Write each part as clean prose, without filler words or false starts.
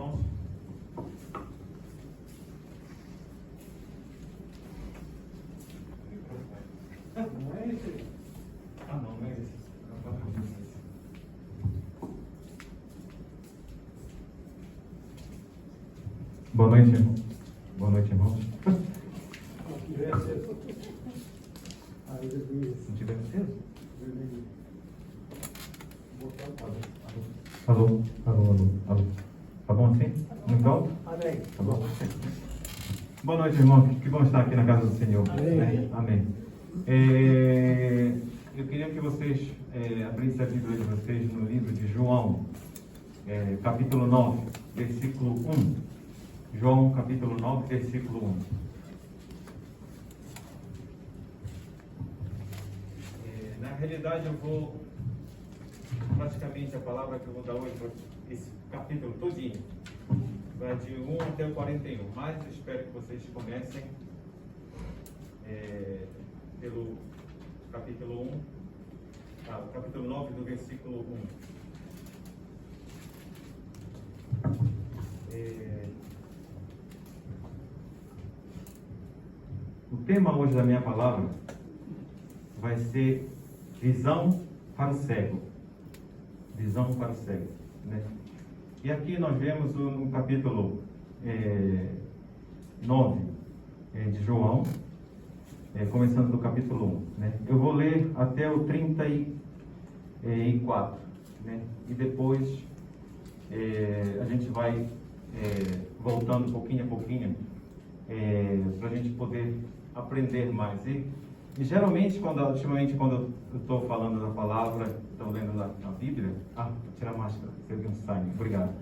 irmãos? Não é esse? Ah, não é esse. Boa noite, irmão. Boa noite, irmãos. Se tiver acesso. Aí depois. Se tiver aceso? Botar Alô? Tá bom assim? Muito alto? Amém. Tá bom? Boa noite, irmão. Que bom estar aqui na casa do Senhor. Amém. Amém. Eu queria que vocês abrissem a Bíblia de vocês no livro de João, capítulo 9, versículo 1. João, capítulo 9, versículo 1. Na realidade, eu vou, praticamente a palavra que eu vou dar hoje, esse capítulo todinho, vai de 1 até o 41, mas eu espero que vocês comecem pelo capítulo 1, capítulo 9, do versículo 1. O tema hoje da minha palavra vai ser visão para o cego. Visão para o cego, né? E aqui nós vemos no capítulo 9 de João, começando do capítulo 1, né? Eu vou ler até o 34, né? E depois a gente vai voltando pouquinho a pouquinho para a gente poder aprender mais. E geralmente, ultimamente, quando eu estou falando da palavra, estou lendo na Bíblia, vou tirar a máscara, você viu um sign, obrigado.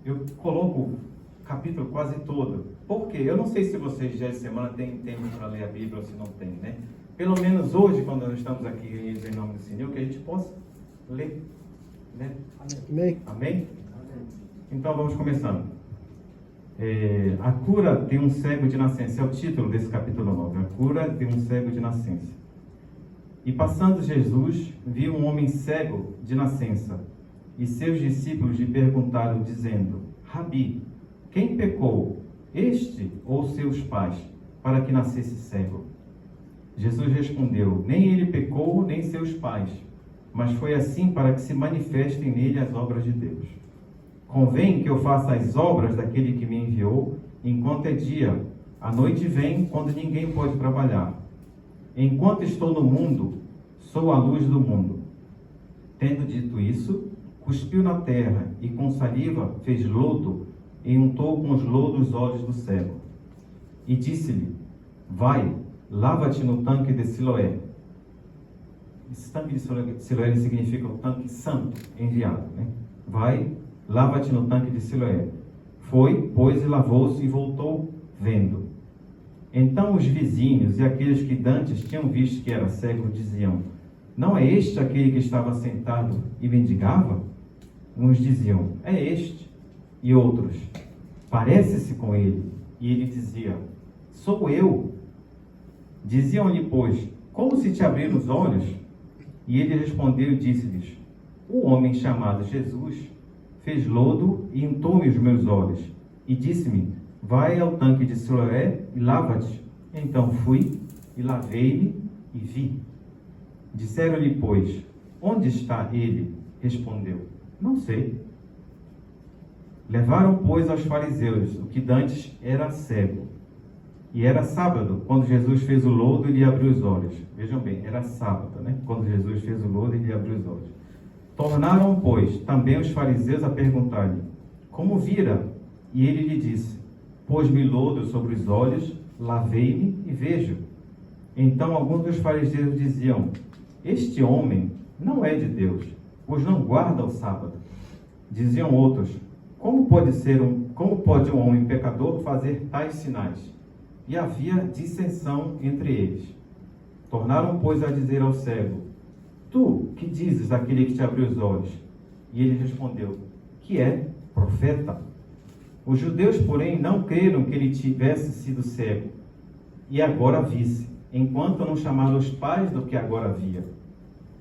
Eu coloco o capítulo quase todo. Por quê? Eu não sei se vocês já essa semana têm tempo para ler a Bíblia ou se não tem, né? Pelo menos hoje, quando nós estamos aqui reunidos em nome do Senhor, que a gente possa ler, né? Amém. Amém? Então vamos começando. A cura de um cego de nascença, é o título desse capítulo 9, a cura de um cego de nascença. E passando Jesus, viu um homem cego de nascença, e seus discípulos lhe perguntaram, dizendo: Rabi, quem pecou, este ou seus pais, para que nascesse cego? Jesus respondeu: nem ele pecou, nem seus pais, mas foi assim para que se manifestem nele as obras de Deus. Convém que eu faça as obras daquele que me enviou, enquanto é dia. A noite vem, quando ninguém pode trabalhar. Enquanto estou no mundo, sou a luz do mundo. Tendo dito isso, cuspiu na terra e com saliva fez lodo e untou com os lodos os olhos do cego. E disse-lhe: vai, lava-te no tanque de Siloé. Esse tanque de Siloé significa o tanque santo enviado, né? Vai, lava-te no tanque de Siloé. Foi, pois, e lavou-se e voltou vendo. Então os vizinhos e aqueles que dantes tinham visto que era cego diziam: não é este aquele que estava sentado e mendigava? Uns diziam: é este. E outros: parece-se com ele. E ele dizia: sou eu. Diziam-lhe, pois: como se te abriram os olhos? E ele respondeu e disse-lhes: o homem chamado Jesus fez lodo e untou-me os meus olhos, e disse-me: vai ao tanque de Siloé e lava-te. Então fui e lavei-me e vi. Disseram-lhe, pois: onde está ele? Respondeu: não sei. Levaram, pois, aos fariseus o que dantes era cego. E era sábado, quando Jesus fez o lodo e lhe abriu os olhos. Vejam bem, era sábado, né? Quando Jesus fez o lodo e lhe abriu os olhos. Tornaram, pois, também os fariseus a perguntar-lhe: como vira? E ele lhe disse: pôs-me lodo sobre os olhos, lavei-me e vejo. Então alguns dos fariseus diziam: este homem não é de Deus, pois não guarda o sábado. Diziam outros: como pode um homem pecador fazer tais sinais? E havia dissensão entre eles. Tornaram, pois, a dizer ao cego: tu, que dizes daquele que te abriu os olhos? E ele respondeu: que é profeta. Os judeus, porém, não creram que ele tivesse sido cego, e agora visse, enquanto não chamaram os pais do que agora via.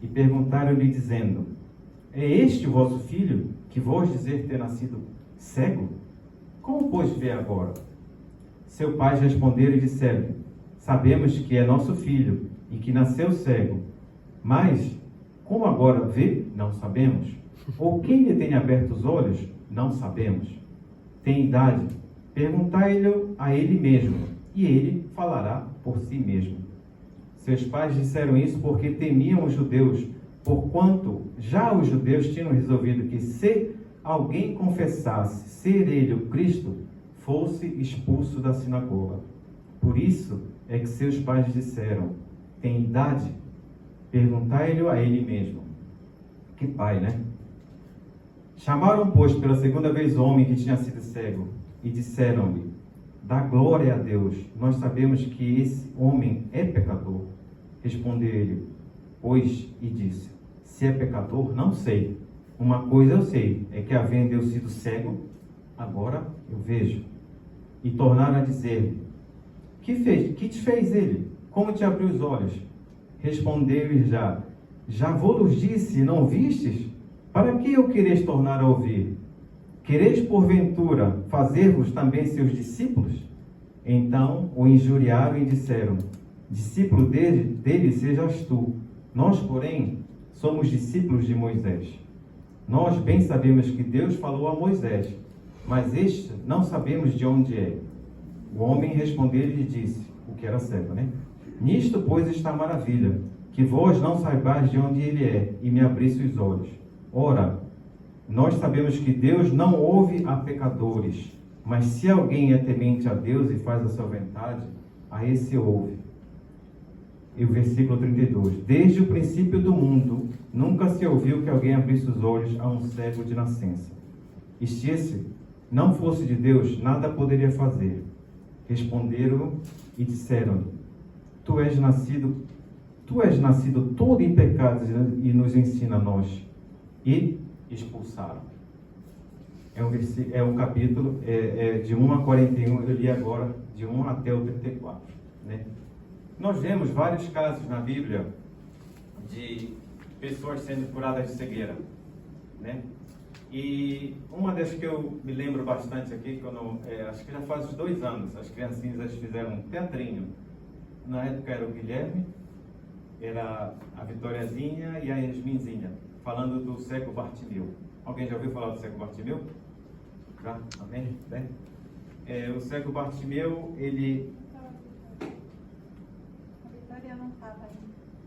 E perguntaram-lhe, dizendo: É este o vosso filho, que vós dizer ter nascido cego? Como, pois, vê agora? Seu pai responderam e disseram: Sabemos que é nosso filho e que nasceu cego. Mas, como agora vê, não sabemos. Ou quem lhe tem aberto os olhos, não sabemos. Tem idade? Perguntai-lhe a ele mesmo, e ele falará por si mesmo. Seus pais disseram isso porque temiam os judeus, porquanto já os judeus tinham resolvido que se alguém confessasse ser ele o Cristo, fosse expulso da sinagoga. Por isso é que seus pais disseram: tem idade? Perguntai-lhe a ele mesmo. Que pai, né? Chamaram, pois, pela segunda vez o homem que tinha sido cego, e disseram-lhe: dá glória a Deus, nós sabemos que esse homem é pecador. Respondeu ele, pois, e disse: se é pecador, não sei. Uma coisa eu sei, é que havendo eu sido cego, agora eu vejo. E tornaram a dizer-lhe: que te fez ele? Como te abriu os olhos? Respondeu-lhe já vos disse, não vistes? Para que eu quereis tornar a ouvir? Quereis, porventura, fazer-vos também seus discípulos? Então o injuriaram e disseram: discípulo dele sejas tu. Nós, porém, somos discípulos de Moisés. Nós bem sabemos que Deus falou a Moisés, mas este não sabemos de onde é. O homem respondeu-lhe e disse, o que era cego, né? Nisto, pois, está a maravilha, que vós não saibais de onde ele é, e me abrisse os olhos. Ora, nós sabemos que Deus não ouve a pecadores, mas se alguém é temente a Deus e faz a sua vontade, a esse ouve. E o versículo 32. Desde o princípio do mundo, nunca se ouviu que alguém abrisse os olhos a um cego de nascença. E se esse não fosse de Deus, nada poderia fazer. Responderam e disseram: Tu és nascido todo em pecados e nos ensina a nós. E expulsaram. É um capítulo de 1 a 41, eu li agora de 1 até o 34. Né? Nós vemos vários casos na Bíblia de pessoas sendo curadas de cegueira. Né? E uma das que eu me lembro bastante aqui, acho que já faz uns 2 anos, as criancinhas fizeram um teatrinho. Na época era o Guilherme, era a Vitoriazinha e a Yasminzinha, falando do cego Bartimeu. Alguém já ouviu falar do cego Bartimeu? Já? Amém? Bem? O cego Bartimeu, ele... A Vitória não estava aí.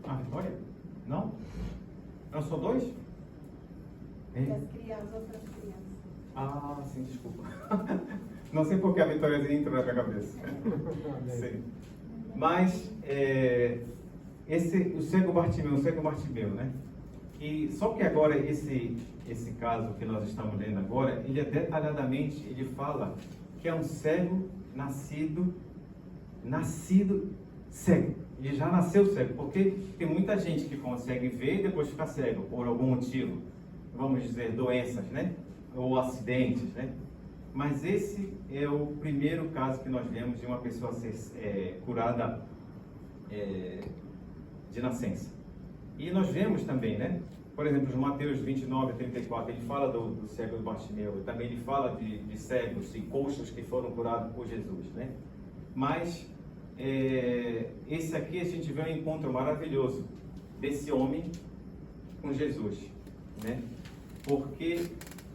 Ah, Vitória? Não? Não são 2? As outras crianças. Ah, sim, desculpa. Não sei porque a Vitóriazinha entrou na minha cabeça. Sim. Mas, o cego Bartimeu, né? E, só que agora, esse caso que nós estamos lendo agora, ele detalhadamente, ele fala que é um cego nascido cego. Ele já nasceu cego, porque tem muita gente que consegue ver e depois fica cego, por algum motivo. Vamos dizer, doenças, né? Ou acidentes, né? Mas esse é o primeiro caso que nós vemos de uma pessoa ser curada de nascença. E nós vemos também, né? Por exemplo, em Mateus 29, 34, ele fala do cego do Bartimeu, e também ele fala de cegos e coxos que foram curados por Jesus, né? Mas esse aqui a gente vê um encontro maravilhoso desse homem com Jesus, né? Porque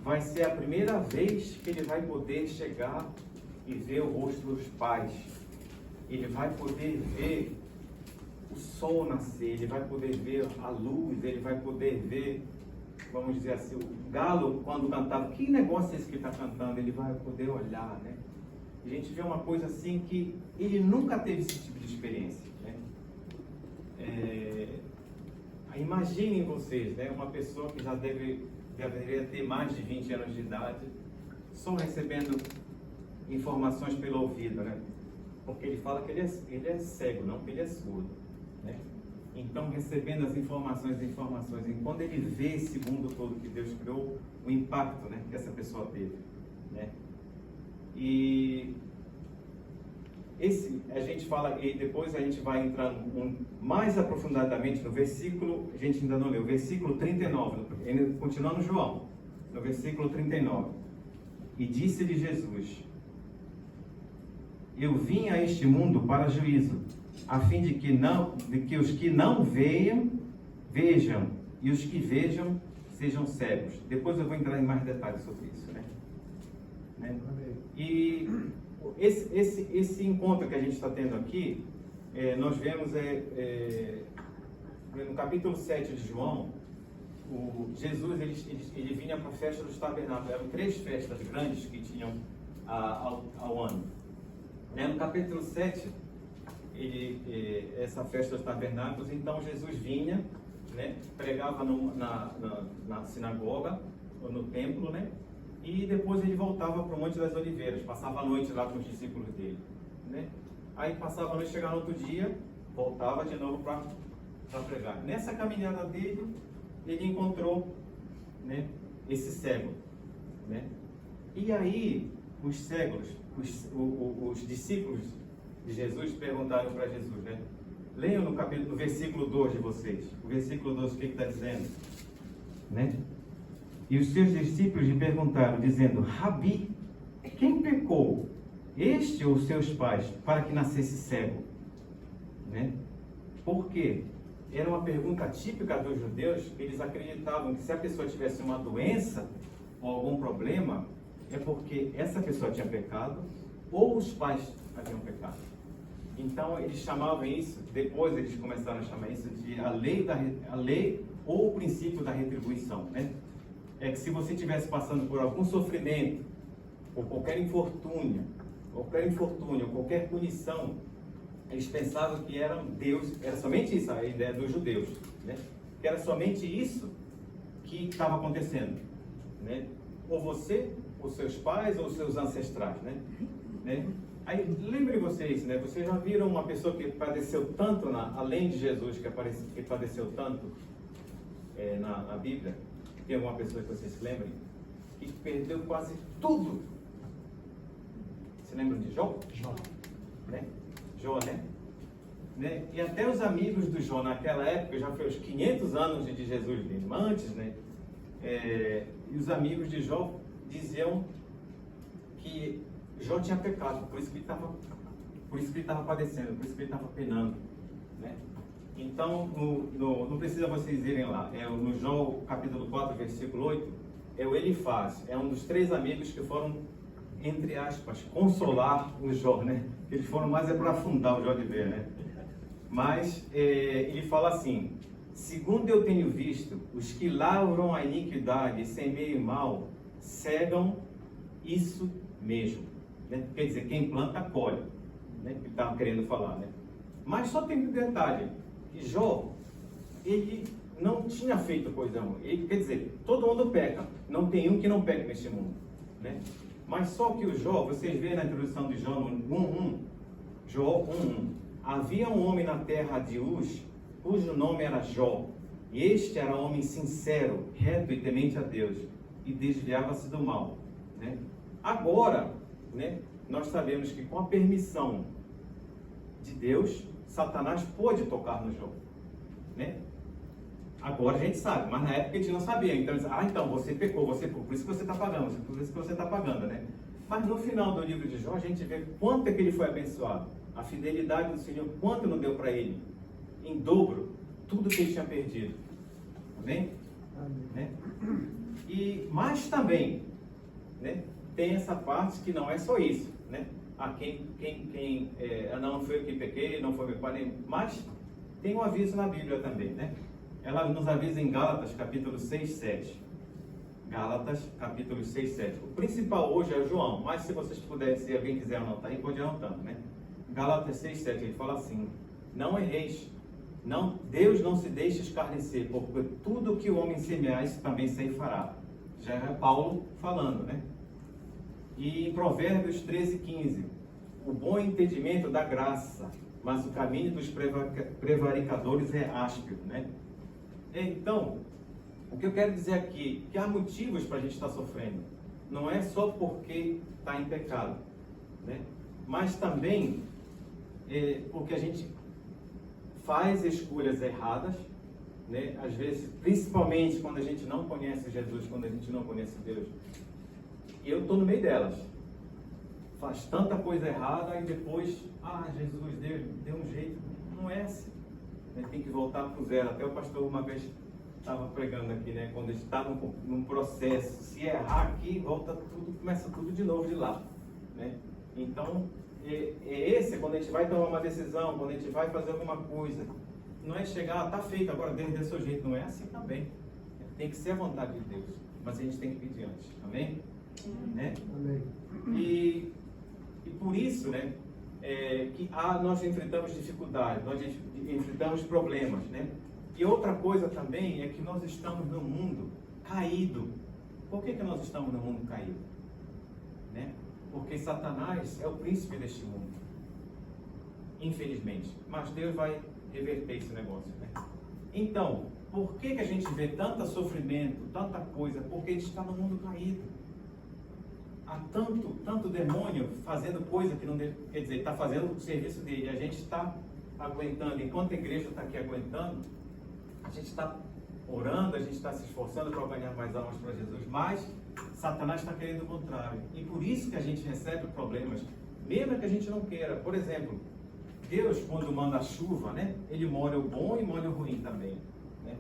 vai ser a primeira vez que ele vai poder chegar e ver o rosto dos pais. Ele vai poder ver o sol nascer, ele vai poder ver a luz, ele vai poder ver, vamos dizer assim, o galo quando cantava. Que negócio é esse que ele está cantando? Ele vai poder olhar, né? A gente vê uma coisa assim que ele nunca teve esse tipo de experiência, né? Imaginem vocês, né? Uma pessoa que já deveria ter mais de 20 anos de idade, só recebendo informações pelo ouvido, né? Porque ele fala que ele é cego, não que ele é surdo, né? Então, recebendo as informações, e quando ele vê esse mundo todo que Deus criou, o impacto, né, que essa pessoa teve, né? E a gente fala, e depois a gente vai entrando mais aprofundadamente no versículo, a gente ainda não leu, versículo 39, continuando João, no versículo 39. E disse-lhe Jesus: eu vim a este mundo para juízo, a fim de que os que não vejam, e os que vejam sejam cegos. Depois eu vou entrar em mais detalhes sobre isso, né? E esse encontro que a gente está tendo aqui, nós vemos no capítulo 7 de João, Jesus ele vinha para a festa dos tabernáculos. Eram 3 festas grandes que tinham ao ano. No capítulo 7, essa festa dos tabernáculos, então Jesus vinha, né, pregava na sinagoga, ou no templo, né, e depois ele voltava para o Monte das Oliveiras, passava a noite lá com os discípulos dele, né. Aí passava a noite, chegava no outro dia, voltava de novo para pregar. Nessa caminhada dele, ele encontrou, né, esse cego, né. E aí os cegos, os discípulos de Jesus perguntaram para Jesus, né? Leiam no versículo 2 de vocês. O versículo 2, o que está dizendo? Né? E os seus discípulos lhe perguntaram, dizendo: Rabi, quem pecou, este ou seus pais, para que nascesse cego? Né? Por quê? Era uma pergunta típica dos judeus. Eles acreditavam que se a pessoa tivesse uma doença ou algum problema, é porque essa pessoa tinha pecado ou os pais haviam pecado. Então eles chamavam isso, depois eles começaram a chamar isso de a lei ou o princípio da retribuição, né? É que se você estivesse passando por algum sofrimento, ou qualquer infortúnio, qualquer punição, eles pensavam que era Deus, era somente isso, a ideia dos judeus, né? Que era somente isso que estava acontecendo, né? Ou você, ou seus pais, ou seus ancestrais, né? Aí, lembrem vocês, né? Vocês já viram uma pessoa que padeceu tanto, além de Jesus, que padeceu tanto na Bíblia? Tem alguma pessoa que vocês se lembrem? Que perdeu quase tudo. Se lembram de Jó? Jó. Né? Jó, né? E até os amigos do Jó, naquela época, já foi os 500 anos de Jesus vindo, antes, né? E os amigos de Jó diziam que Jó tinha pecado, por isso que ele estava padecendo, por isso que ele estava penando, né? Então, não precisa vocês irem lá, no Jó capítulo 4, versículo 8, o Elifaz, é um dos 3 amigos que foram, entre aspas, consolar o Jó, né? Eles foram mais para afundar o Jó de ver, né? Mas ele fala assim: segundo eu tenho visto, os que lavram a iniquidade e semeiam mal, cegam isso mesmo. Né? Quer dizer, quem planta, colhe, né? Que ele estava querendo falar, né? Mas só tem um detalhe, que Jó, ele não tinha feito coisa ruim. Quer dizer, todo mundo peca, não tem um que não peca neste mundo, né? Mas só que o Jó, vocês veem na introdução de Jó no 1:1, Jó 1:1, havia um homem na terra de Uz, cujo nome era Jó, e este era homem sincero, reto e temente a Deus, e desviava-se do mal, né? Agora, né, nós sabemos que com a permissão de Deus, Satanás pôde tocar no Jó, né? Agora a gente sabe, mas na época a gente não sabia. Então, então você pecou, por isso que você está pagando, por isso que você está pagando, né? Mas no final do livro de Jó, a gente vê quanto é que ele foi abençoado. A fidelidade do Senhor, quanto não deu para ele? Em dobro, tudo que ele tinha perdido. Amém? Né? Mas também, né, tem essa parte que não é só isso, né? Não foi eu que pequei, não foi meu pai, nem... Mas tem um aviso na Bíblia também, né? Ela nos avisa em Gálatas, capítulo 6, 7. Gálatas, capítulo 6, 7. O principal hoje é o João, mas se vocês puderem, se alguém quiser anotar aí, pode ir anotando, né? Gálatas 6, 7, ele fala assim: não erreis, Deus não se deixa escarnecer, porque tudo que o homem semear, isso também ceifará. Já é Paulo falando, né? E em Provérbios 13, 15, o bom entendimento dá graça, mas o caminho dos prevaricadores é áspero, né? Então, o que eu quero dizer aqui, que há motivos para a gente estar sofrendo. Não é só porque está em pecado, né? Mas também porque a gente faz escolhas erradas, né? Às vezes, principalmente quando a gente não conhece Jesus, quando a gente não conhece Deus. E eu estou no meio delas. Faz tanta coisa errada e depois, Jesus deu um jeito. Não é assim. Tem que voltar para o zero. Até o pastor uma vez estava pregando aqui, né? Quando a gente está num processo, se errar aqui, volta tudo, começa tudo de novo de lá, né? Então, quando a gente vai tomar uma decisão, quando a gente vai fazer alguma coisa, não é chegar, tá feito agora, desse seu jeito. Não é assim também. Tem que ser a vontade de Deus, mas a gente tem que pedir antes. Amém? Né? Amém. E por isso, né, que nós enfrentamos dificuldades, nós enfrentamos problemas, né? E outra coisa também é que nós estamos num mundo caído. Por que nós estamos num mundo caído? Né? Porque Satanás é o príncipe deste mundo, infelizmente. Mas Deus vai reverter esse negócio, né? Então, por que a gente vê tanto sofrimento, tanta coisa? Porque a gente está num mundo caído. Há tanto demônio fazendo coisa que não deve, quer dizer, está fazendo o serviço dele. A gente está aguentando, enquanto a igreja está aqui aguentando, a gente está orando, a gente está se esforçando para ganhar mais almas para Jesus, mas Satanás está querendo o contrário. E por isso que a gente recebe problemas, mesmo que a gente não queira. Por exemplo, Deus, quando manda a chuva, né, ele molha o bom e molha o ruim também, né?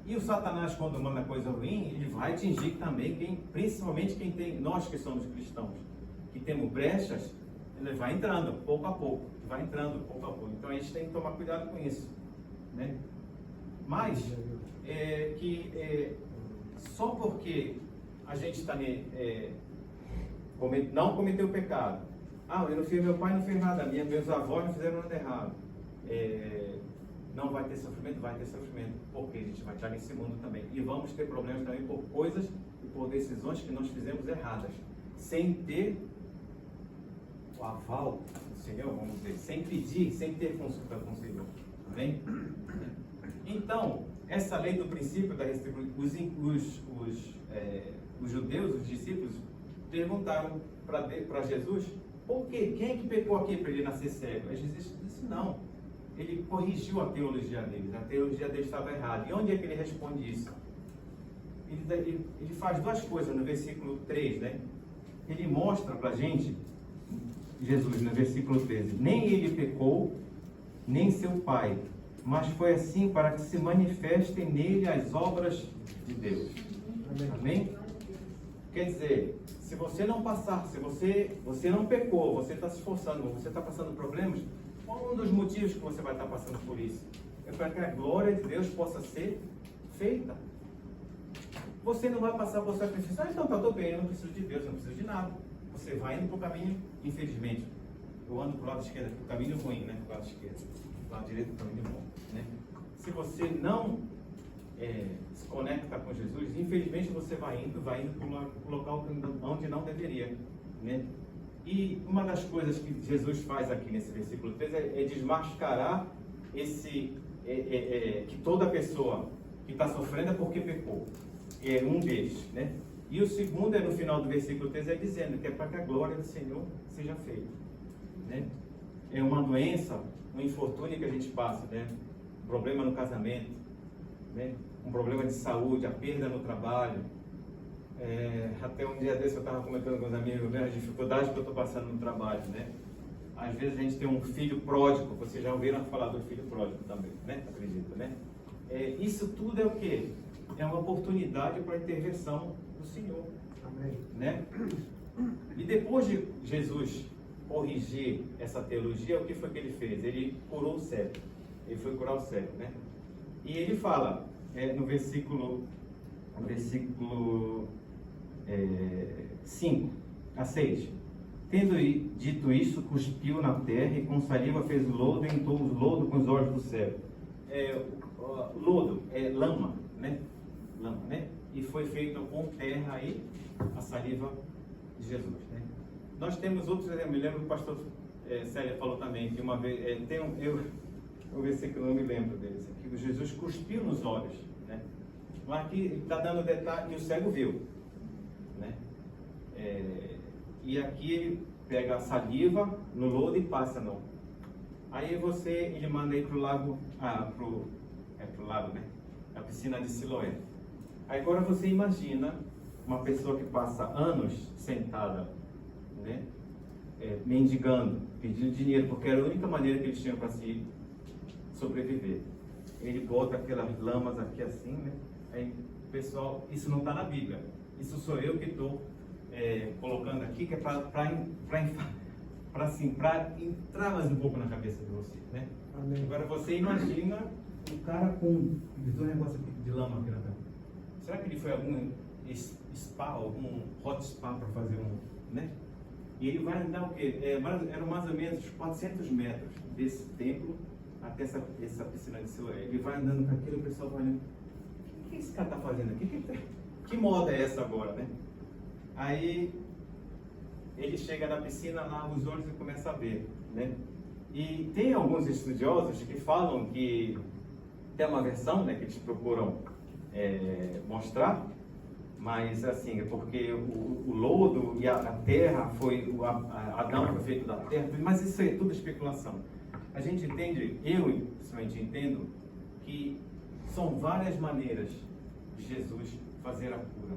E o Satanás, quando manda coisa ruim, ele vai atingir também principalmente quem tem, nós que somos cristãos, que temos brechas, ele vai entrando pouco a pouco, Então a gente tem que tomar cuidado com isso, né? Mas só porque a gente está não cometeu pecado, eu não fiz, meu pai não fez nada, meus avós não fizeram nada errado, não vai ter sofrimento? Vai ter sofrimento, porque a gente vai estar nesse mundo também. E vamos ter problemas também por coisas e por decisões que nós fizemos erradas, sem ter o aval do Senhor, vamos dizer, sem pedir, sem ter consulta com o Senhor. Amém? Então, essa lei do princípio da restrição, os judeus, os discípulos, perguntaram para Jesus, por quê? Quem é que pecou aqui para ele nascer cego? Aí Jesus disse, não. Ele corrigiu a teologia deles estava errada. E onde é que ele responde isso? Ele faz duas coisas no versículo 3, né? Ele mostra para a gente, Jesus, no versículo 13, nem ele pecou, nem seu pai, mas foi assim para que se manifestem nele as obras de Deus. Amém? Quer dizer, se você não passar, se você não pecou, você está se esforçando, você está passando problemas, qual um dos motivos que você vai estar passando por isso? É para que a glória de Deus possa ser feita. Você não vai passar por sacrifício. Então está tudo bem, eu não preciso de Deus, eu não preciso de nada. Você vai indo para o caminho, infelizmente. Eu ando para o lado esquerdo, para o caminho ruim, né? Para o lado esquerdo. Para o lado direito, para o caminho bom, né? Se você não se conecta com Jesus, infelizmente você vai indo para o local onde não deveria, né? E uma das coisas que Jesus faz aqui nesse versículo 3 é desmascarar que toda pessoa que está sofrendo é porque pecou. É um deles, né? E o segundo no final do versículo 3 dizendo que é para que a glória do Senhor seja feita, né? É uma doença, um infortúnio que a gente passa, né? Um problema no casamento, né? Um problema de saúde, a perda no trabalho. Até um dia desse eu estava comentando com os amigos, né, as dificuldades que eu estou passando no trabalho, né? Às vezes a gente tem um filho pródigo, vocês já ouviram falar do filho pródigo também, né? Acredita, né? Isso tudo é o quê? É uma oportunidade para a intervenção do Senhor. Amém. Né? E depois de Jesus corrigir essa teologia, o que foi que ele fez? Ele curou o cego. Ele foi curar o cego, né? E ele fala, no versículo 5 a 6. Tendo dito isso, cuspiu na terra e com saliva fez o lodo e untou o lodo com os olhos do cego. Lodo é lama, né? Lama, né? E foi feito com terra aí a saliva de Jesus, né? Nós temos outros exemplos. Me lembro que o pastor Célia falou também que uma vez o versículo, eu não me lembro deles, que Jesus cuspiu nos olhos, né? Mas aqui está dando detalhe e o cego viu, né? E aqui ele pega a saliva no lodo e passa Aí ele manda ir pro lago, pro lago, né? A piscina de Siloé. Aí agora você imagina uma pessoa que passa anos sentada, né? Mendigando, pedindo dinheiro, porque era a única maneira que eles tinham para se sobreviver. Ele bota aquelas lamas aqui assim, né? Aí, pessoal, isso não está na Bíblia. Isso sou eu que estou colocando aqui, que é para entrar mais um pouco na cabeça de vocês, né? Amém. Agora você imagina um cara com um negócio de lama aqui na cara. Será que ele foi algum spa, algum hot spa para fazer né? E ele vai andar o quê? Eram mais ou menos 400 metros desse templo até essa piscina de Siloé. Ele vai andando com aquilo, o pessoal vai olhando, o que esse cara está fazendo aqui? Que moda é essa agora, né? Aí ele chega na piscina, lava os olhos e começa a ver, né? E tem alguns estudiosos que falam que tem uma versão, né, que eles procuram mostrar, mas assim, é porque o lodo e a terra Adão foi feito da terra, mas isso é tudo especulação. A gente entende, eu principalmente entendo, que são várias maneiras de Jesus fazer a cura.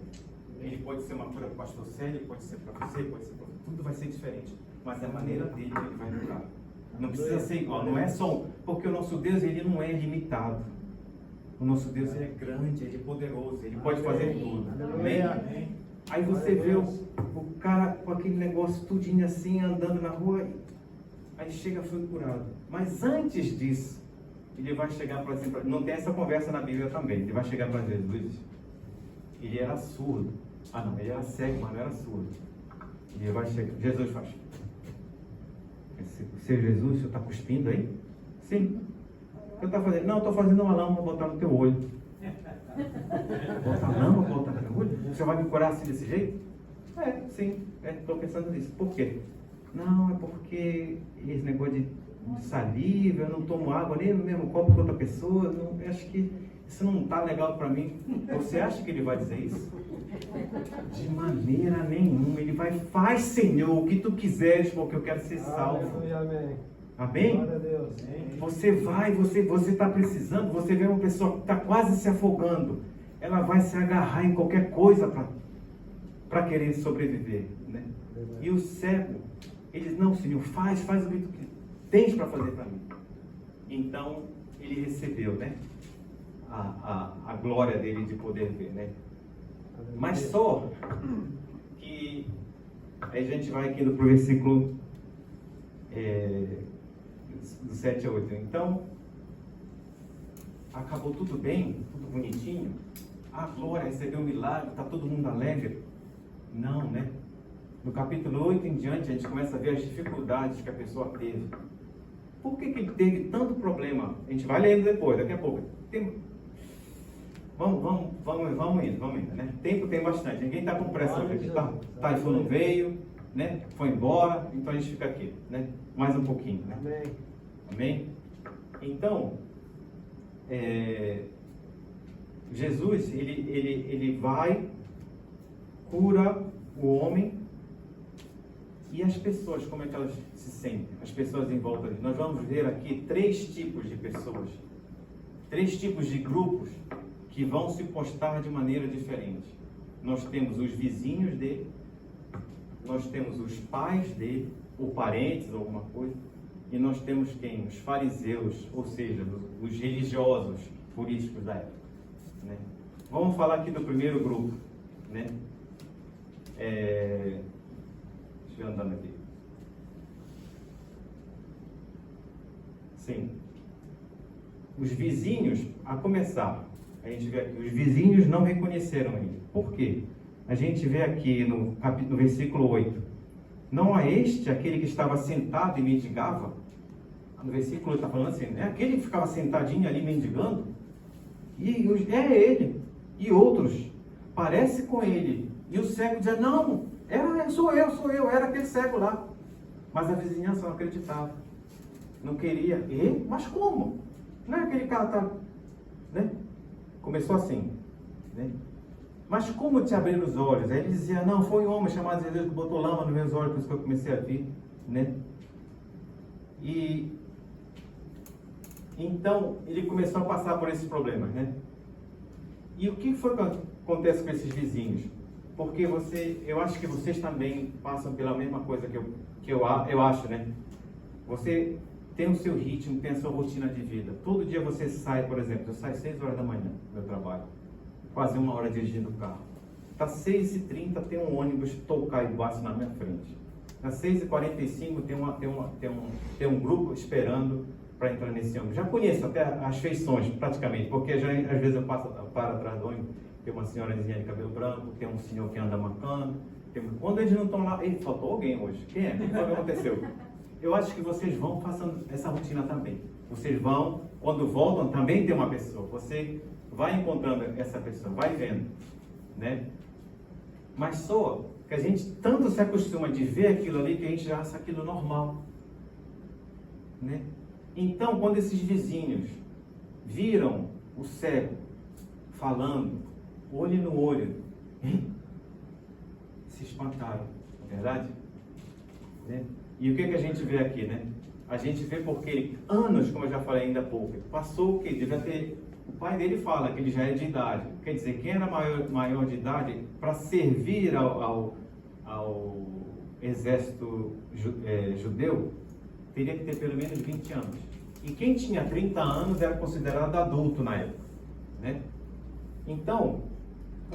Ele pode ser uma cura para o pastor Célio, pode ser para você, pode ser para você, tudo vai ser diferente, mas é a maneira dele que ele vai curar. Não precisa ser igual, não é só porque o nosso Deus, ele não é limitado. O nosso Deus, ele é grande, ele é poderoso, ele pode fazer tudo. Amém? Aí você vê o cara com aquele negócio tudinho assim, andando na rua, aí chega, foi curado. Mas antes disso, ele vai chegar para assim, não tem essa conversa na Bíblia também, ele vai chegar para Jesus, ele era surdo. Não, ele era cego, mas não era surdo. E ele vai chegar, Jesus faz, seu Jesus, o senhor está cuspindo aí? Sim. O que está fazendo? Não, estou fazendo uma lâmpada para botar no teu olho. Botar lâmpada para botar no teu olho? Você vai me curar assim desse jeito? Sim, estou pensando nisso. Por quê? Não, é porque esse negócio de saliva, eu não tomo água nem no mesmo copo que outra pessoa, eu acho que isso não está legal para mim. Você acha que ele vai dizer isso? De maneira nenhuma. Ele vai, faz, Senhor, o que tu quiseres, porque eu quero ser salvo. Amém. Amém? Glória a Deus. Você vai, você está precisando, você vê uma pessoa que está quase se afogando, ela vai se agarrar em qualquer coisa para querer sobreviver, né? E o cego, ele não, Senhor, faz o que tu tens para fazer para mim. Então, ele recebeu, né? A glória dele de poder ver, né? Mas só que aí a gente vai aqui para o versículo do 7 a 8. Então, acabou tudo bem, tudo bonitinho. A glória, recebeu um milagre, está todo mundo alegre. Não, né? No capítulo 8 em diante, a gente começa a ver as dificuldades que a pessoa teve. Por que ele teve tanto problema? A gente vai lendo depois, daqui a pouco. Vamos indo, né? Tempo tem bastante, ninguém está com pressa hoje. Taifun não veio, né? Foi embora, então a gente fica aqui, né? Mais um pouquinho, né? Amém. Amém? Então, Jesus, ele vai, cura o homem, e as pessoas, como é que elas se sentem? As pessoas em volta dele. Nós vamos ver aqui 3 tipos de pessoas, 3 tipos de grupos que vão se postar de maneira diferente. Nós temos os vizinhos dele, nós temos os pais dele, ou parentes, ou alguma coisa, e nós temos quem? Os fariseus, ou seja, os religiosos políticos da época, né? Vamos falar aqui do primeiro grupo, né? Deixa eu andar aqui. Sim. Os vizinhos, a começar, a gente vê aqui, os vizinhos não reconheceram ele. Por quê? A gente vê aqui no versículo 8. Não é este aquele que estava sentado e mendigava? No versículo 8 está falando assim, é aquele que ficava sentadinho ali mendigando? É ele. E outros, parece com ele. E o cego dizia, não, sou eu, era aquele cego lá. Mas a vizinhança não acreditava. Não queria. Mas como? Não é aquele cara, tá, né? Começou assim, né? Mas como te abrir os olhos? Aí ele dizia, não, foi um homem chamado Jesus que botou lama nos meus olhos, por isso que eu comecei a ver, né? E Então, ele começou a passar por esses problemas, né? E o que foi que acontece com esses vizinhos? Porque eu acho que vocês também passam pela mesma coisa que eu acho, né? Você tem o seu ritmo, tem a sua rotina de vida. Todo dia você sai, por exemplo, eu saio 6 horas da manhã do meu trabalho, quase 1 hora dirigindo o carro. Tá 6h30, tem um ônibus tocar e baixo na minha frente. Às 6h45 tem um grupo esperando para entrar nesse ônibus. Já conheço até as feições, praticamente, porque às vezes eu paro atrás do ônibus, tem uma senhorazinha de cabelo branco, tem um senhor que anda mancando. Quando eles não estão lá, faltou alguém hoje. Quem é? O que aconteceu? Eu acho que vocês vão passando essa rotina também. Vocês vão, quando voltam, também tem uma pessoa. Você vai encontrando essa pessoa, vai vendo, né? Mas soa que a gente tanto se acostuma de ver aquilo ali que a gente já acha aquilo normal, né? Então, quando esses vizinhos viram o cego falando, olho no olho, se espantaram, não é verdade? Né? E o que a gente vê aqui, né? A gente vê porque anos, como eu já falei ainda há pouco, passou o que? Devia ter... O pai dele fala que ele já é de idade. Quer dizer, quem era maior de idade para servir ao exército judeu, teria que ter pelo menos 20 anos. E quem tinha 30 anos era considerado adulto na época, né? Então,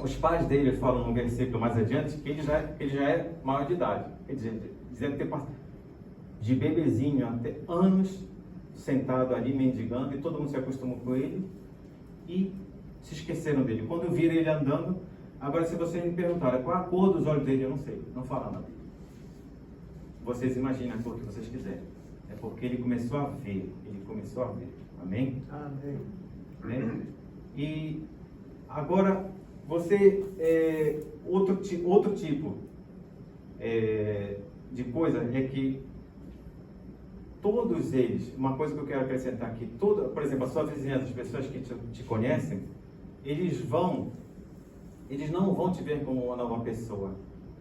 os pais dele falam no versículo mais adiante que ele já é maior de idade. Quer dizer, deve ter passado de bebezinho até anos sentado ali mendigando, e todo mundo se acostumou com ele e se esqueceram dele. Quando viram ele andando, agora se vocês me perguntarem qual a cor dos olhos dele, eu não sei, não fala nada. Vocês imaginem a cor que vocês quiserem. É porque ele começou a ver, Amém? Amém. Né? E agora, outro tipo de coisa é que todos eles, uma coisa que eu quero acrescentar aqui, por exemplo, a sua vizinhança, as pessoas que te conhecem, eles não vão te ver como uma nova pessoa,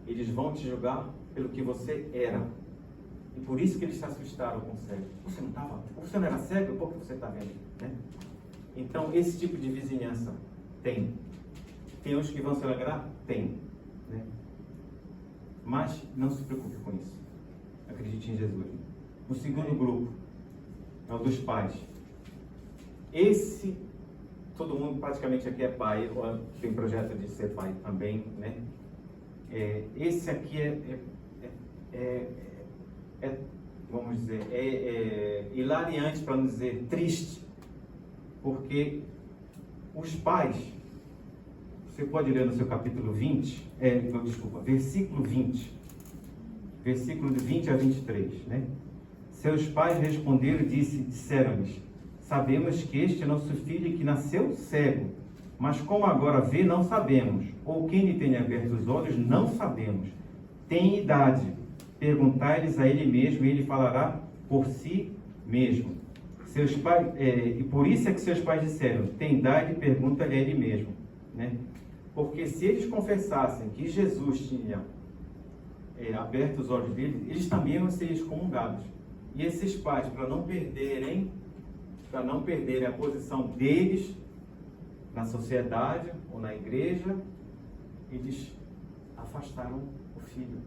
eles vão te julgar pelo que você era. E por isso que eles se assustaram com o cego. Você não era cego? Por que você está vendo? Né? Então, esse tipo de vizinhança tem. Tem uns que vão se alegrar? Tem. Né? Mas não se preocupe com isso. Acredite em Jesus. O segundo grupo é o dos pais. Esse, todo mundo praticamente aqui é pai, ou tem projeto de ser pai também, né? Esse aqui vamos dizer, hilariante, para não dizer triste, porque os pais, você pode ler no seu capítulo 20, versículo 20, versículo de 20 a 23, né? Seus pais responderam e disseram-lhes: sabemos que este é nosso filho que nasceu cego, mas como agora vê, não sabemos, ou quem lhe tenha aberto os olhos, não sabemos. Tem idade, perguntai-lhes a ele mesmo, e ele falará por si mesmo. Seus pais, e por isso é que seus pais disseram: tem idade, pergunta-lhe a ele mesmo, né? Porque se eles confessassem que Jesus tinha aberto os olhos deles, eles também iam ser excomungados. E esses pais, para não perderem a posição deles na sociedade ou na igreja, eles afastaram o filho.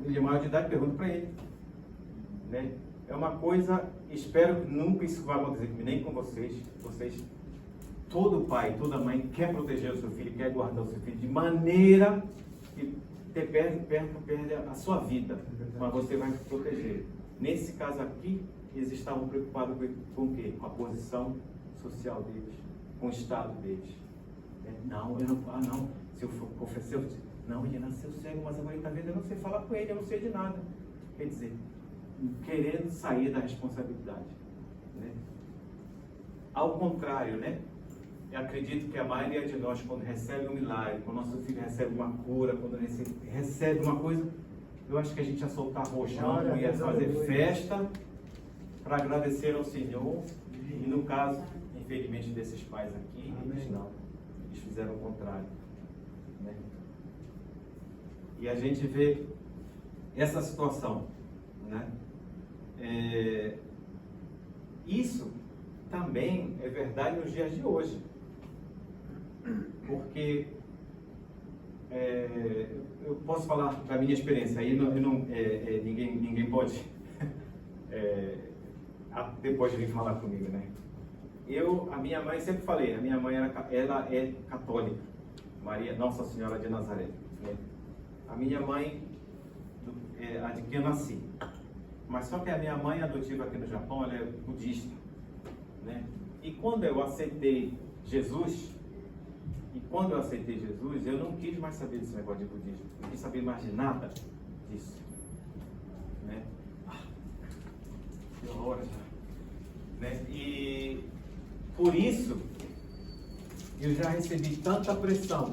Ele é maior de idade, pergunta para ele, né? É uma coisa, espero que nunca isso vai acontecer comigo, nem com vocês. Todo pai, toda mãe quer proteger o seu filho, quer guardar o seu filho de maneira que perde a sua vida, mas você vai proteger. Nesse caso aqui, eles estavam preocupados com o quê? Com a posição social deles, com o estado deles. Se eu for confessar, não, ele nasceu cego, mas agora ele está vendo, eu não sei falar com ele, eu não sei de nada. Quer dizer, querendo sair da responsabilidade, né? Ao contrário, né? Eu acredito que a maioria de nós, quando recebe um milagre, quando nosso filho recebe uma cura, quando recebe uma coisa, eu acho que a gente ia soltar rojão, ia fazer festa para agradecer ao Senhor. E no caso, infelizmente, desses pais aqui, eles não. Eles fizeram o contrário, né? E a gente vê essa situação, né? Isso também é verdade nos dias de hoje. Porque eu posso falar da minha experiência, aí ninguém pode depois vir falar comigo, né? A minha mãe, sempre falei, a minha mãe ela é católica, Maria Nossa Senhora de Nazaré, né? A minha mãe, a de que eu nasci, mas só que a minha mãe adotiva aqui no Japão, ela é budista, né? E quando eu aceitei Jesus, eu não quis mais saber desse negócio de budismo, não quis saber mais de nada disso, né? Que horror, né? E por isso eu já recebi tanta pressão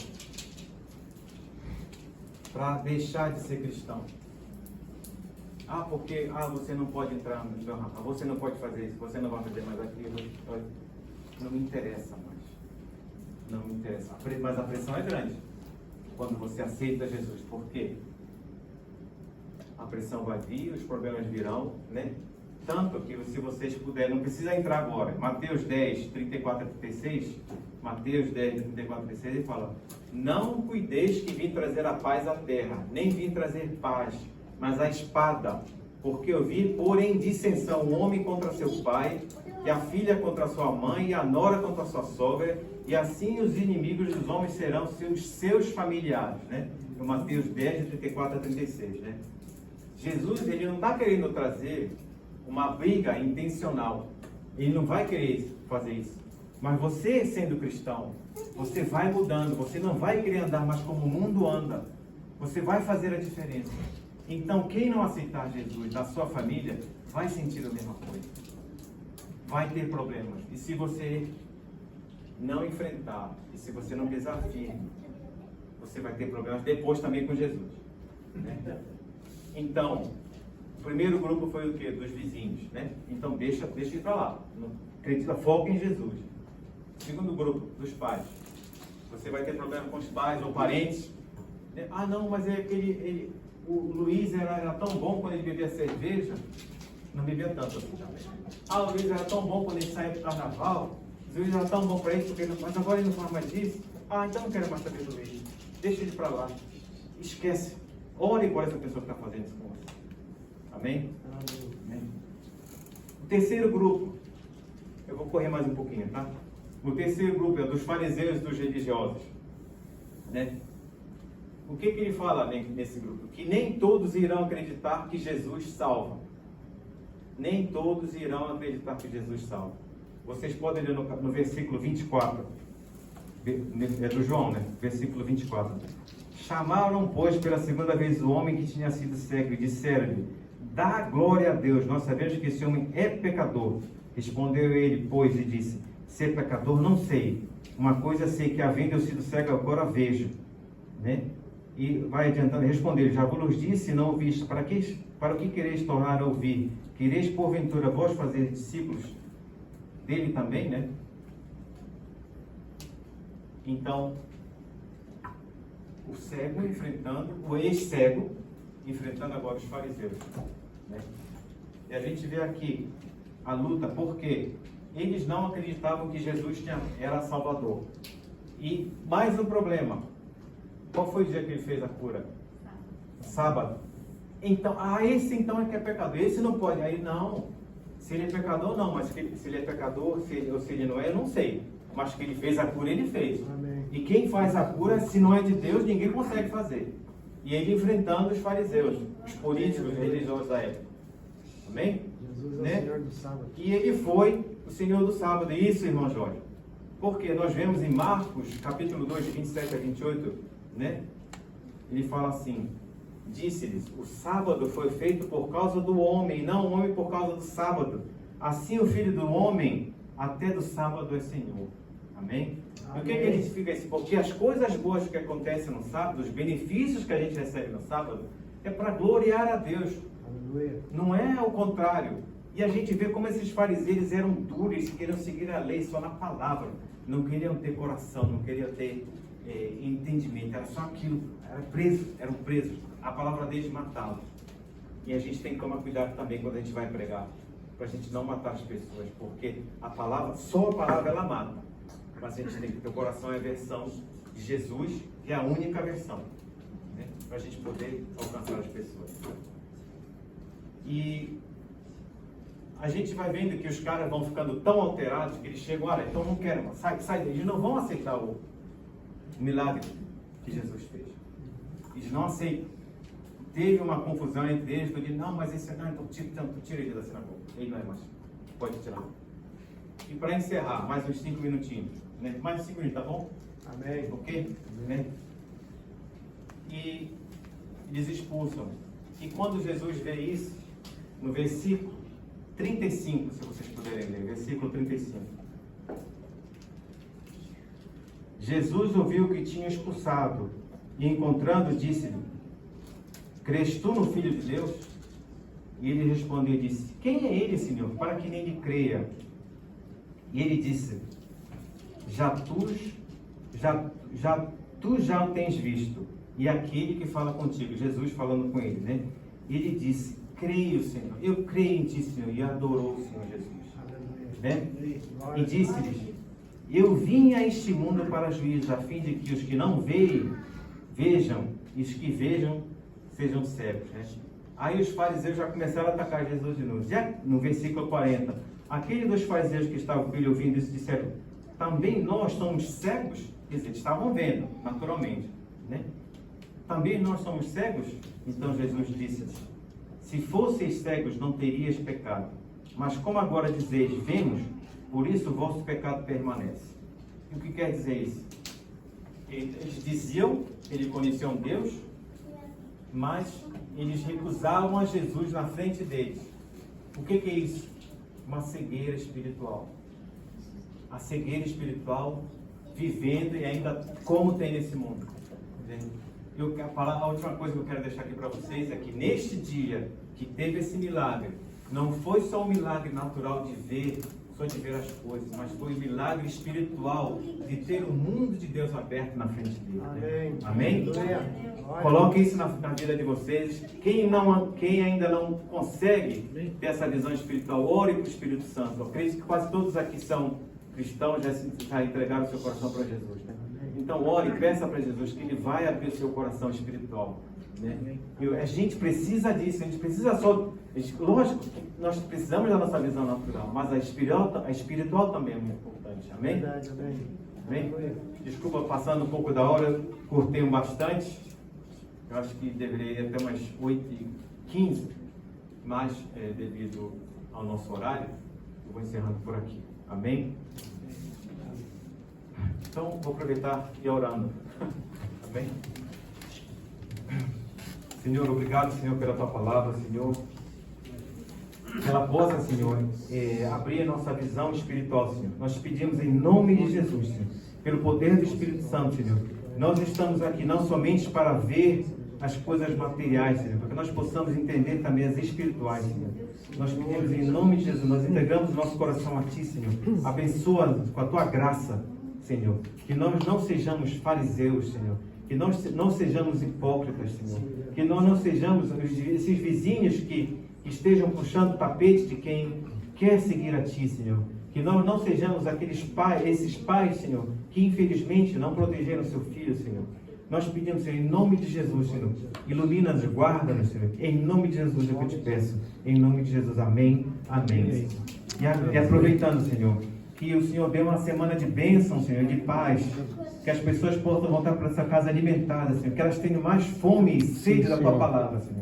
para deixar de ser cristão. Porque você não pode entrar no meu rapaz, você não pode fazer isso, você não vai fazer mais aquilo. Não me interessa mais. Não me interessa. Mas a pressão é grande quando você aceita Jesus. Por quê? A pressão vai vir, os problemas virão, né? Tanto que, se vocês puderem, não precisa entrar agora. Mateus 10, 34 a 36, Mateus 10, 34 a 36, ele fala: não cuideis que vim trazer a paz à terra, nem vim trazer paz, mas a espada. Porque eu vim pôr em dissensão o homem contra seu pai, e a filha contra sua mãe, e a nora contra sua sogra, e assim os inimigos dos homens serão seus familiares, né? No Mateus 10, 34 a 36, né? Jesus, ele não está querendo trazer uma briga intencional. Ele não vai querer fazer isso. Mas você, sendo cristão, você vai mudando. Você não vai querer andar mais como o mundo anda. Você vai fazer a diferença. Então, quem não aceitar Jesus da sua família, vai sentir a mesma coisa. Vai ter problemas. E se você não enfrentar, e se você não pisar firme, você vai ter problemas depois também com Jesus, né? Então, o primeiro grupo foi o quê? Dos vizinhos, né? Então deixa ir para lá. Não acredita, foca em Jesus. O segundo grupo, dos pais. Você vai ter problema com os pais ou parentes, né? Não, mas o Luiz era tão bom quando ele bebia cerveja. Não bebia tanto assim também. O Luiz era tão bom quando ele saía para o carnaval. O Luiz era tão bom para ele, mas agora ele não faz mais isso. Então não quero mais saber do Luiz. Deixa ele para lá. Esquece. Ore por essa pessoa que está fazendo isso com você. Amém? Amém? O terceiro grupo, eu vou correr mais um pouquinho, tá? O terceiro grupo é dos fariseus e dos religiosos, né? O que ele fala nesse grupo? Que nem todos irão acreditar que Jesus salva. Nem todos irão acreditar que Jesus salva. Vocês podem ler no versículo 24. É do João, né? Versículo 24. Chamaram, pois, pela segunda vez o homem que tinha sido cego e disseram-lhe: dá glória a Deus, nós sabemos que esse homem é pecador. Respondeu ele, pois, e disse: ser pecador não sei. Uma coisa sei, que havendo eu sido cego, agora vejo. Né? E vai adiantando, respondeu: já vos disse, não ouviste. Para o que quereis tornar a ouvir? Quereis porventura vós fazer discípulos dele também, né? Então, o cego enfrentando, o ex-cego enfrentando agora os fariseus, né? E a gente vê aqui a luta, porque eles não acreditavam que Jesus era Salvador. E mais um problema: qual foi o dia que ele fez a cura? Sábado. Então, esse então é que é pecador, esse não pode. Aí não, se ele é pecador não, mas se ele é pecador, ou se ele não é, eu não sei. Mas que ele fez a cura, ele fez. Amém. E quem faz a cura, se não é de Deus, ninguém consegue fazer. E ele enfrentando os fariseus, os políticos religiosos da época. Amém? Jesus é, né? O Senhor do sábado. E ele foi o Senhor do sábado. Isso, irmão Jorge. Porque nós vemos em Marcos, capítulo 2, 27 a 28, né? Ele fala assim: disse-lhes: o sábado foi feito por causa do homem, não o homem por causa do sábado. Assim o Filho do Homem até do sábado é Senhor. Amém? Amém. E o que significa isso? Porque as coisas boas que acontecem no sábado, os benefícios que a gente recebe no sábado, é para gloriar a Deus. Aleluia. Não é o contrário. E a gente vê como esses fariseus eram duros, eles queriam seguir a lei só na palavra. Não queriam ter coração, não queriam ter entendimento. Era só aquilo. Eram presos. A palavra deles matava. E a gente tem que tomar cuidado também quando a gente vai pregar. para a gente não matar as pessoas, porque só a palavra ela mata, mas a gente tem que ter o coração é a versão de Jesus, que é a única versão, né? Para a gente poder alcançar as pessoas. E a gente vai vendo que os caras vão ficando tão alterados que eles chegam, olha, então não quero, sai daí, eles não vão aceitar o milagre que Jesus fez. Eles não aceitam. Teve uma confusão entre eles, eu disse, não, mas esse não, então tira ele da sinagoga. Ele não é mais. Pode tirar. E para encerrar, mais uns 5 minutinhos. Né? Mais uns 5 minutos, tá bom? Amém. Ok? Né? E eles expulsam. E quando Jesus vê isso, no versículo 35, se vocês puderem ler, versículo 35. Jesus ouviu que tinha expulsado e encontrando, disse-lhe, crês tu no Filho de Deus? E ele respondeu e disse, quem é ele, Senhor, para que nele creia? E ele disse, tu já o tens visto, e aquele que fala contigo, Jesus falando com ele, né? Ele disse, creio, Senhor, eu creio em ti, Senhor, e adorou o Senhor Jesus, né? E disse-lhes, eu vim a este mundo para juízo, a fim de que os que não veem, vejam, e os que vejam, sejam cegos, né? Aí os fariseus já começaram a atacar Jesus de novo. Já no versículo 40, aqueles dos fariseus que estavam com ele ouvindo isso disseram, também nós somos cegos? Quer dizer, estavam vendo, naturalmente, né? Também nós somos cegos? Então Jesus disse, se fosseis cegos não terias pecado, mas como agora dizeis, vemos, por isso o vosso pecado permanece. E o que quer dizer isso? Eles diziam, eles conheciam Deus, mas eles recusavam a Jesus na frente deles. O que é isso? Uma cegueira espiritual. A cegueira espiritual vivendo e ainda como tem nesse mundo. A última coisa que eu quero deixar aqui para vocês é que neste dia que teve esse milagre, não foi só um milagre natural de ver, só de ver as coisas, mas foi um milagre espiritual de ter o mundo de Deus aberto na frente dele. Né? Amém? Coloque isso na vida de vocês. Quem ainda não consegue ter essa visão espiritual, ore para o Espírito Santo. Eu acredito que quase todos aqui são cristãos, já entregaram o seu coração para Jesus. Né? Então ore e peça para Jesus que Ele vai abrir o seu coração espiritual. Né? A gente precisa disso, a gente precisa só... Lógico que nós precisamos da nossa visão natural, mas a espiritual também é muito importante. Amém? Verdade, amém. Amém? Desculpa, passando um pouco da hora, eu curtei bastante. Eu acho que deveria ir até umas 8h15, mas devido ao nosso horário, eu vou encerrando por aqui. Amém? Então, vou aproveitar e ir orando. Amém? Senhor, obrigado, Senhor, pela Tua palavra, Senhor. Que ela possa, Senhor, abrir a nossa visão espiritual, Senhor. Nós pedimos em nome de Jesus, Senhor, pelo poder do Espírito Santo, Senhor. Nós estamos aqui não somente para ver as coisas materiais, Senhor, para que nós possamos entender também as espirituais, Senhor. Nós pedimos em nome de Jesus, nós entregamos o nosso coração a Ti, Senhor. Abençoa com a Tua graça, Senhor. Que nós não sejamos fariseus, Senhor. Que nós não sejamos hipócritas, Senhor. Que nós não sejamos esses vizinhos que estejam puxando o tapete de quem quer seguir a Ti, Senhor. Que nós não sejamos esses pais, Senhor, que infelizmente não protegeram seu filho, Senhor. Nós pedimos, Senhor, em nome de Jesus, Senhor, ilumina-nos, guarda-nos, Senhor. Em nome de Jesus é que eu te peço. Em nome de Jesus, amém, amém. E aproveitando, Senhor, que o Senhor dê uma semana de bênção, Senhor, de paz. Que as pessoas possam voltar para essa casa alimentadas, Senhor. Que elas tenham mais fome e sede da Tua palavra, Senhor.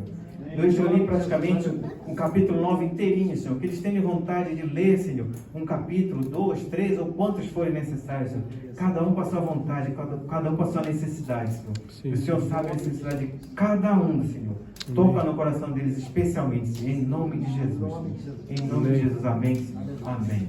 Eu li praticamente um capítulo 9 inteirinho, Senhor. Que eles tenham vontade de ler, Senhor, um capítulo, 2, 3 ou quantos forem necessários, Senhor. Cada um com a sua vontade, cada um com a sua necessidade, Senhor. Sim. O Senhor sabe a necessidade de cada um, Senhor. Toca no coração deles especialmente, Senhor. Em nome de Jesus. Em nome de Jesus. Amém, Senhor. Amém.